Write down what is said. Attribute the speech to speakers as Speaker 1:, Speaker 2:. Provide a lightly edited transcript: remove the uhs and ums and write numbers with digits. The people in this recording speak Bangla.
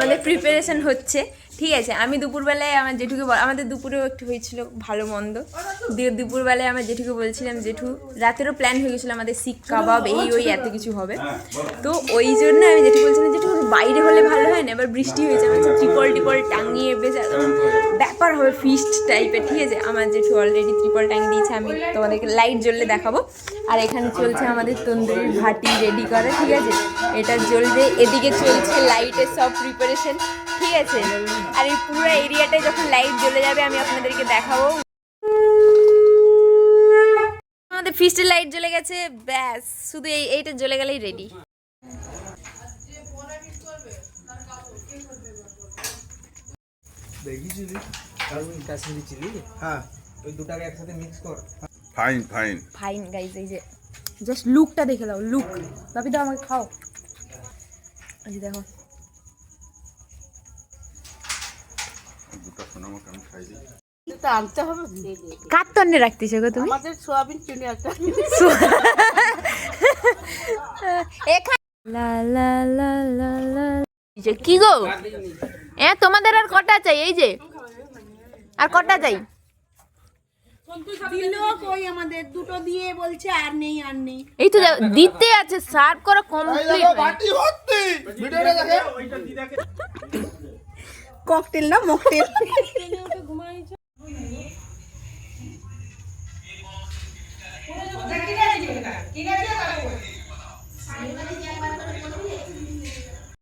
Speaker 1: আমাদের প্রিপারেশন হচ্ছে, ঠিক আছে। আমি দুপুরবেলায় আমার জেঠুকে আমাদের দুপুরেও একটু হয়েছিল ভালো মন্দ, দিয়ে দুপুরবেলায় আমার জেঠুকে বলছিলাম, জেঠু রাতেরও প্ল্যান হয়ে গেছিলো আমাদের শিক কাবাব এই ওই এত কিছু হবে, তো ওই জন্য আমি জেঠু বলছিলাম জেঠু বাইরে হলে ভালো হয় না, এবার বৃষ্টি হয়েছে, আমার ত্রিপল টিপল টাঙিয়ে বেশ একদম ব্যাপার হবে ফিস্ট টাইপের, ঠিক আছে। আমার জেঠু অলরেডি ত্রিপল টাঙিয়ে দিয়েছে, আমি তোমাদেরকে লাইট জ্বললে দেখাবো। আর এখানে চলছে আমাদের তন্দুরির ভাটি রেডি করা, ঠিক আছে, এটা জ্বলবে, এদিকে চলছে লাইটের সব প্রিপারেশন, ঠিক আছে। আর এই পুরো এরিয়াটায় যখন লাইট জ্বলে যাবে আমি আপনাদেরকে দেখাবো। আমাদের ফিস্টের লাইট জ্বলে গেছে, ব্যাস শুধু এইটা জ্বলে গেলেই রেডি।
Speaker 2: কাশ্মীরি চিলি, হ্যাঁ ওই দুটাকে একসাথে মিক্স কর।
Speaker 3: ফাইন ফাইন
Speaker 1: ফাইন গাইস, এই যে জাস্ট লুকটা দেখে দাও, লুক বাপি দাও আমাকে খাও, এই যে দেখো
Speaker 3: দুটো সোনামা আমি খাই দিই।
Speaker 4: এটা আনতে হবে,
Speaker 1: কার তন্নে রাখতেছো গো তুমি?
Speaker 4: আমাদের সোয়াবিন চিনি একটা
Speaker 1: লা লা লা লা লা। এই যে কি গো, তোমাদের আর কটা চাই? এই যে আর কটা চাই?
Speaker 4: দিলো কই আমাদের দুটো দিয়ে বলছে আর নেই আর নেই।
Speaker 1: এই তো দিতে আছে, সার্ভ করা কমপ্লিট।
Speaker 4: ককটেল না মকটেল।